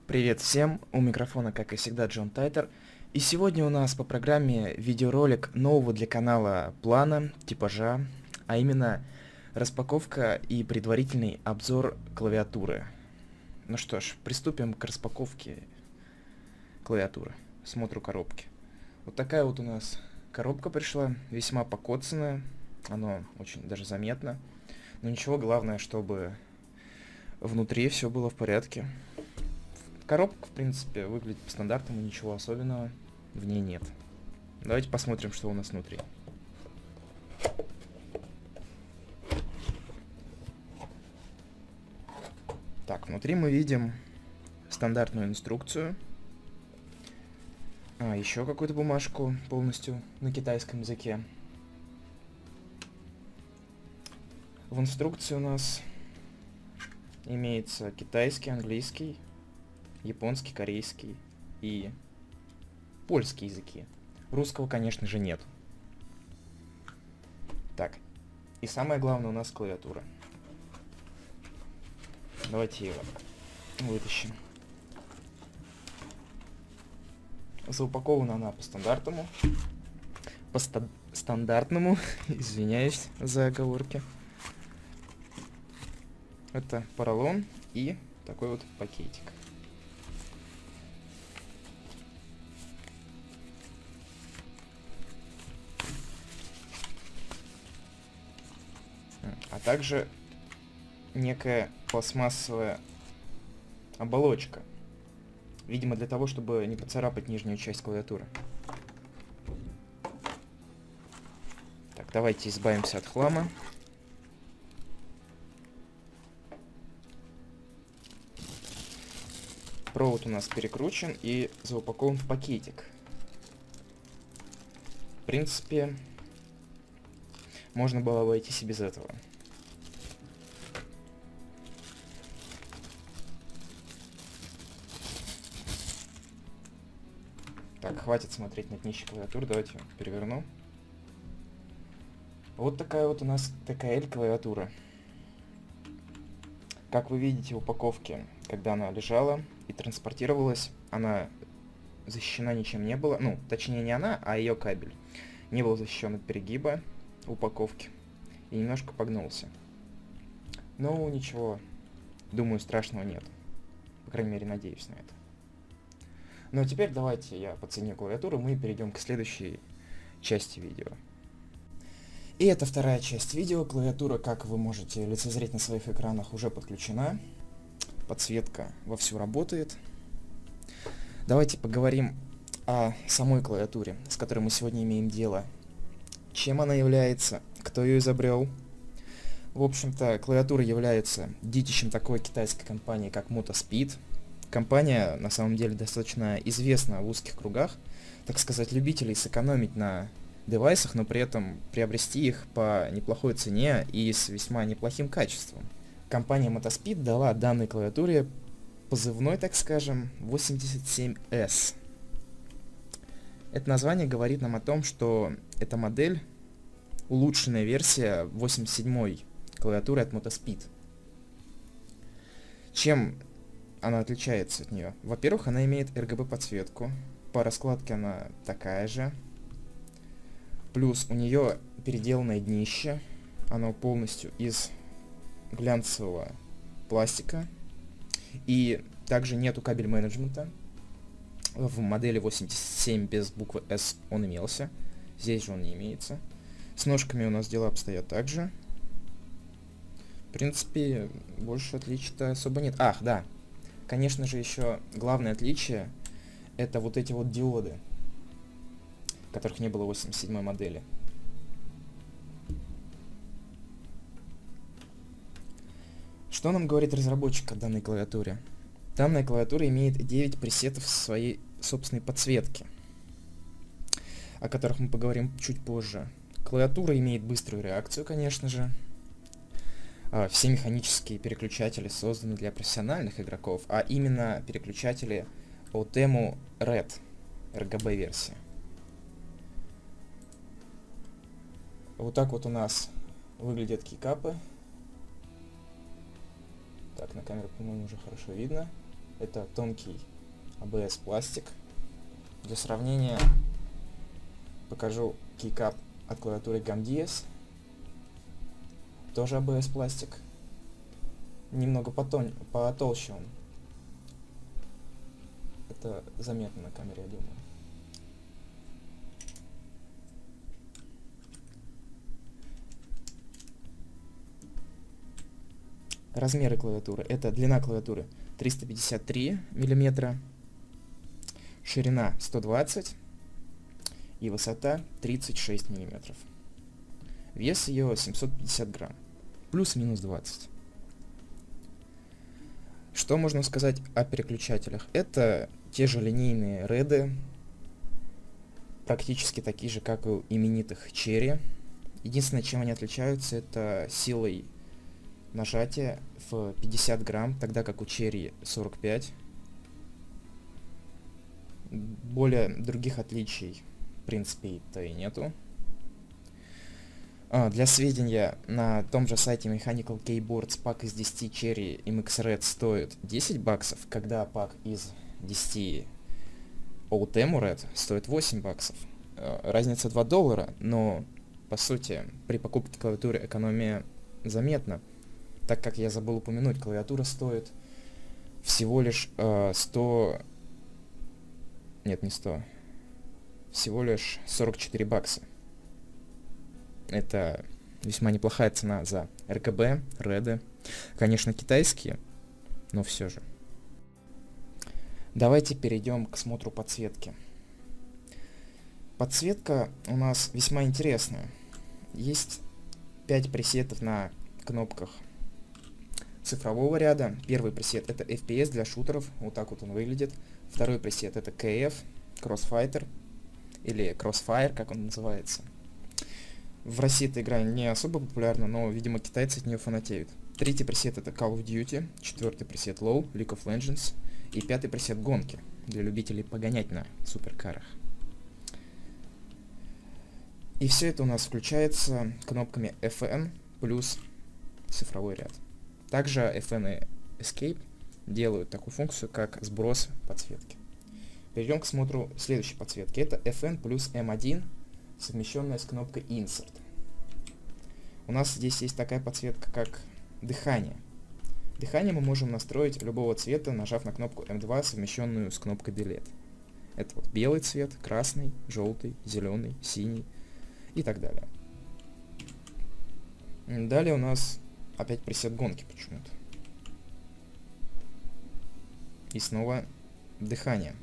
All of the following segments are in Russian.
Привет всем, у микрофона, как и всегда, Джон Тайтер. И сегодня у нас по программе видеоролик нового для канала плана, типажа, а именно распаковка и предварительный обзор клавиатуры. Ну что ж, приступим к распаковке клавиатуры, смотру коробки. Вот такая вот у нас коробка пришла, весьма покоцанная, оно очень даже заметно. Но ничего, главное, чтобы внутри все было в порядке. Коробка, в принципе, выглядит по стандартному, ничего особенного в ней нет. Давайте посмотрим, что у нас внутри. Так, внутри мы видим стандартную инструкцию. Еще какую-то бумажку полностью на китайском языке. В инструкции у нас имеется китайский, английский, японский, корейский и польский языки. Русского, конечно же, нет. Так, и самое главное у нас клавиатура. Давайте ее вытащим. Заупакована она по стандартному. Стандартному, извиняюсь за оговорки. Это поролон и такой вот пакетик. А также некая пластмассовая оболочка. Видимо, для того, чтобы не поцарапать нижнюю часть клавиатуры. Так, давайте избавимся от хлама. Провод у нас перекручен и заупакован в пакетик. В принципе, можно было обойтись и без этого. Так, хватит смотреть на днище клавиатуры, давайте переверну. Вот такая вот у нас ТКЛ-клавиатура. Как вы видите в упаковке, когда она лежала и транспортировалась, она защищена ничем не была. Ну, точнее не она, а ее кабель. Не был защищен от перегиба упаковки и немножко погнулся. Но ничего, думаю, страшного нет. По крайней мере, надеюсь на это. Ну а теперь давайте я подценю клавиатуру, мы перейдем к следующей части видео. И это вторая часть видео. Клавиатура, как вы можете лицезреть на своих экранах, уже подключена. Подсветка вовсю работает. Давайте поговорим о самой клавиатуре, с которой мы сегодня имеем дело. Чем она является, кто ее изобрел. В общем-то, клавиатура является детищем такой китайской компании, как Motospeed. Компания, на самом деле, достаточно известна в узких кругах, так сказать, любителей сэкономить на девайсах, но при этом приобрести их по неплохой цене и с весьма неплохим качеством. Компания Motospeed дала данной клавиатуре позывной, так скажем, 87S. Это название говорит нам о том, что эта модель улучшенная версия 87-й клавиатуры от Motospeed. Чем она отличается от нее? Во-первых, она имеет RGB подсветку. По раскладке она такая же. Плюс у нее переделанное днище. Оно полностью из глянцевого пластика. И также нету кабель менеджмента. В модели 87 без буквы S он имелся. Здесь же он не имеется. С ножками у нас дела обстоят так же. В принципе, больше отличий-то особо нет. Ах, да. Конечно же, еще главное отличие — это вот эти вот диоды, которых не было в 87-й модели. Что нам говорит разработчик о данной клавиатуре? Данная клавиатура имеет 9 пресетов своей собственной подсветки, о которых мы поговорим чуть позже. Клавиатура имеет быструю реакцию, конечно же. Все механические переключатели созданы для профессиональных игроков, а именно переключатели по тему Red, RGB версии. Вот так вот у нас выглядят кейкапы. Так, на камеру, по-моему, уже хорошо видно. это тонкий ABS пластик. Для сравнения покажу кейкап от клавиатуры GAMDS. Тоже ABS пластик. Немного потолще он. Это заметно на камере, я думаю. Размеры клавиатуры. Это длина клавиатуры 353 мм, ширина 120 и высота 36 мм. Вес ее 750 грамм, плюс-минус 20. Что можно сказать о переключателях? Это те же линейные реды, практически такие же, как и у именитых Cherry. Единственное, чем они отличаются, это силой нажатия в 50 грамм, тогда как у Cherry 45. Более других отличий, в принципе-то и нету. Для сведения, на том же сайте Mechanical Keyboards пак из 10 Cherry MX Red стоит 10 баксов, когда пак из 10 Old Emu Red стоит 8 баксов. Разница $2, но, по сути, при покупке клавиатуры экономия заметна, так как я забыл упомянуть, клавиатура стоит всего лишь 100... Нет, не 100. Всего лишь 44 бакса. Это весьма неплохая цена за RGB, реды. Конечно, китайские, но все же. Давайте перейдем к смотру подсветки. Подсветка у нас весьма интересная. Есть 5 пресетов на кнопках цифрового ряда. Первый пресет это FPS для шутеров, вот так вот он выглядит. Второй пресет это KF, Crossfighter, или Crossfire, как он называется. В России эта игра не особо популярна, но, видимо, китайцы от нее фанатеют. Третий пресет это Call of Duty, четвертый пресет Low, League of Legends и пятый пресет гонки, для любителей погонять на суперкарах. И все это у нас включается кнопками FN плюс цифровой ряд. Также FN и Escape делают такую функцию, как сброс подсветки. Перейдем к смотру следующей подсветки. Это FN плюс M1, совмещенная с кнопкой Insert. У нас здесь есть такая подсветка, как дыхание. Дыхание мы можем настроить любого цвета, нажав на кнопку M2, совмещенную с кнопкой Delete. Это вот белый цвет, красный, желтый, зеленый, синий и так далее. Далее у нас опять пресет гонки почему-то. И снова дыхание.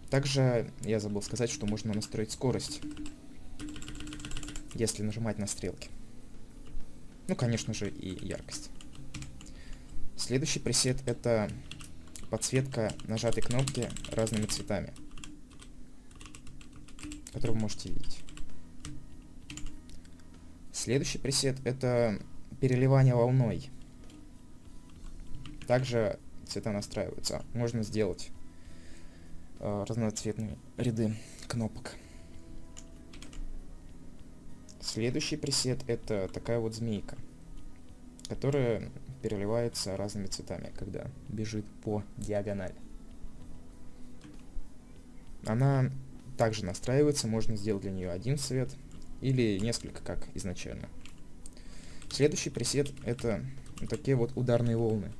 Также я забыл сказать, что можно настроить скорость, если нажимать на стрелки. Ну, конечно же, и яркость. Следующий пресет это подсветка нажатой кнопки разными цветами, которую вы можете видеть. Следующий пресет это переливание волной. Также цвета настраиваются. Можно сделать разноцветные ряды кнопок. Следующий пресет это такая вот змейка, которая переливается разными цветами, когда бежит по диагонали. Она также настраивается, можно сделать для нее один цвет или несколько, как изначально. Следующий пресет это такие вот ударные волны.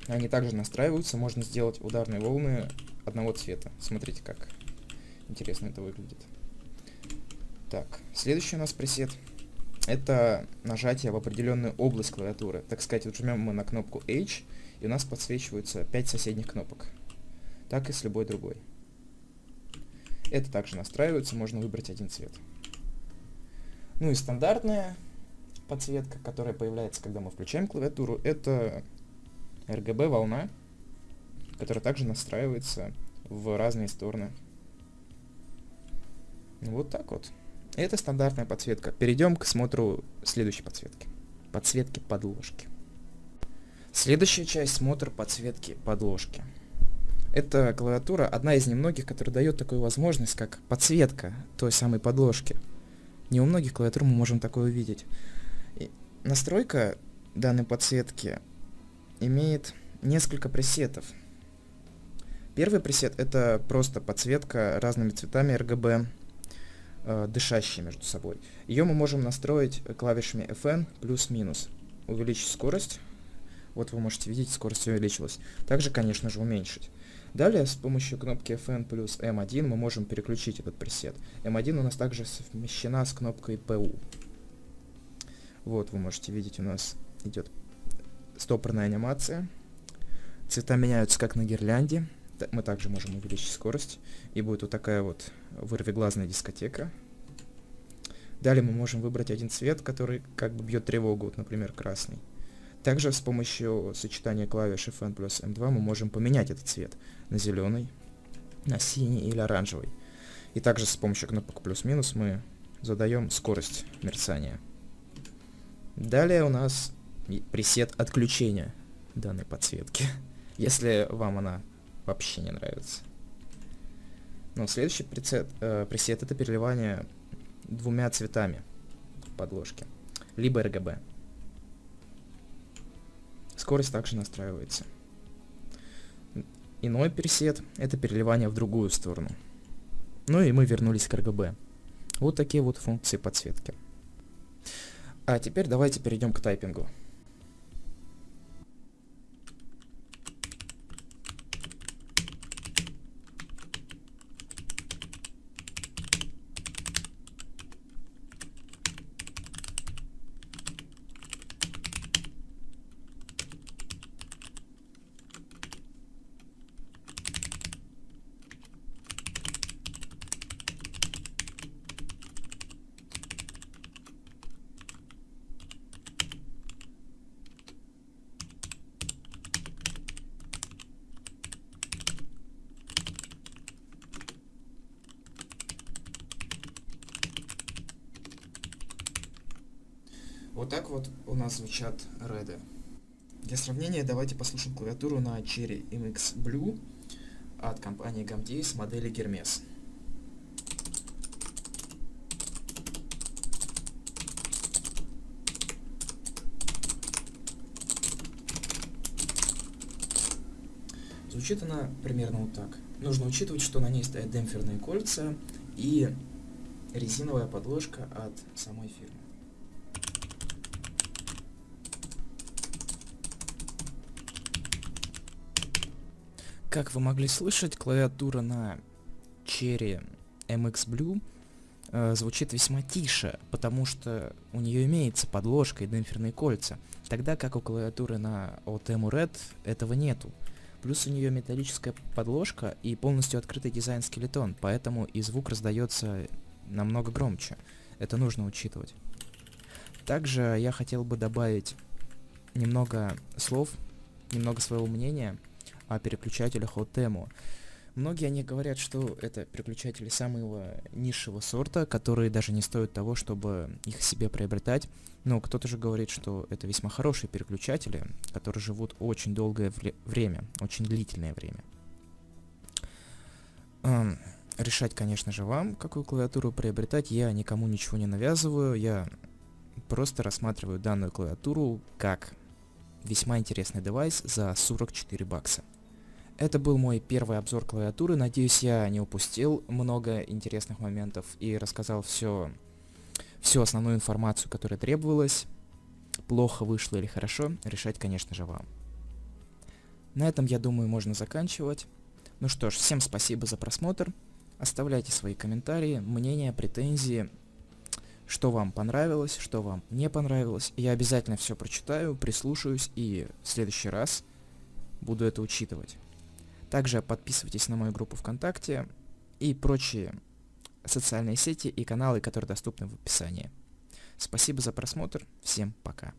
Они также настраиваются, можно сделать ударные волны одного цвета. Смотрите, как интересно это выглядит. Так, следующий у нас пресет это нажатие в определенную область клавиатуры. Так сказать, вот жмем мы на кнопку H, и у нас подсвечиваются 5 соседних кнопок. Так и с любой другой. Это также настраивается, можно выбрать один цвет. Ну и стандартная подсветка, которая появляется, когда мы включаем клавиатуру, это RGB волна, которая также настраивается в разные стороны. Вот так вот. Это стандартная подсветка. Перейдем к смотру следующей подсветки. Подсветки подложки. Следующая часть — смотр подсветки подложки. Эта клавиатура одна из немногих, которая дает такую возможность, как подсветка той самой подложки. Не у многих клавиатур мы можем такое увидеть. И настройка данной подсветки имеет несколько пресетов. Первый пресет — это просто подсветка разными цветами RGB, дышащие между собой. Ее мы можем настроить клавишами FN плюс-минус. Увеличить скорость. Вот вы можете видеть, скорость увеличилась. Также, конечно же, уменьшить. Далее, с помощью кнопки FN плюс M1 мы можем переключить этот пресет. M1 у нас также совмещена с кнопкой PU. Вот вы можете видеть, у нас идет стопорная анимация. Цвета меняются как на гирлянде. Мы также можем увеличить скорость. И будет вот такая вот вырвиглазная дискотека. Далее мы можем выбрать один цвет, который как бы бьет тревогу, вот, например, красный. Также с помощью сочетания клавиш FN плюс M2 мы можем поменять этот цвет на зеленый, на синий или оранжевый. И также с помощью кнопок плюс-минус мы задаем скорость мерцания. Далее у нас пресет отключения данной подсветки, если вам она вообще не нравится. Но следующий пресет это переливание двумя цветами подложки, либо RGB. Скорость также настраивается. Иной пресет — это переливание в другую сторону. Ну и мы вернулись к RGB. Вот такие вот функции подсветки. А теперь давайте перейдем к тайпингу. Вот так вот у нас звучат реды. Для сравнения давайте послушаем клавиатуру на Cherry MX Blue от компании Gamdee с модели Hermes. Звучит она примерно вот так. Нужно учитывать, что на ней стоят демпферные кольца и резиновая подложка от самой фирмы. Как вы могли слышать, клавиатура на Cherry MX Blue звучит весьма тише, потому что у нее имеется подложка и демпферные кольца, тогда как у клавиатуры на OTEMU Red этого нету. Плюс у нее металлическая подложка и полностью открытый дизайн-скелетон, поэтому и звук раздается намного громче. Это нужно учитывать. Также я хотел бы добавить немного слов, немного своего мнения о переключателях OTEMU. Многие они говорят, что это переключатели самого низшего сорта, которые даже не стоят того, чтобы их себе приобретать. Но кто-то же говорит, что это весьма хорошие переключатели, которые живут очень долгое время, очень длительное время. Решать, конечно же, вам, какую клавиатуру приобретать. Я никому ничего не навязываю, я просто рассматриваю данную клавиатуру как весьма интересный девайс за 44 бакса. Это был мой первый обзор клавиатуры. Надеюсь, я не упустил много интересных моментов и рассказал всю основную информацию, которая требовалась. Плохо вышло или хорошо, решать, конечно же, вам. На этом, я думаю, можно заканчивать. Ну что ж, всем спасибо за просмотр. Оставляйте свои комментарии, мнения, претензии, что вам понравилось, что вам не понравилось. Я обязательно все прочитаю, прислушаюсь и в следующий раз буду это учитывать. Также подписывайтесь на мою группу ВКонтакте и прочие социальные сети и каналы, которые доступны в описании. Спасибо за просмотр, всем пока.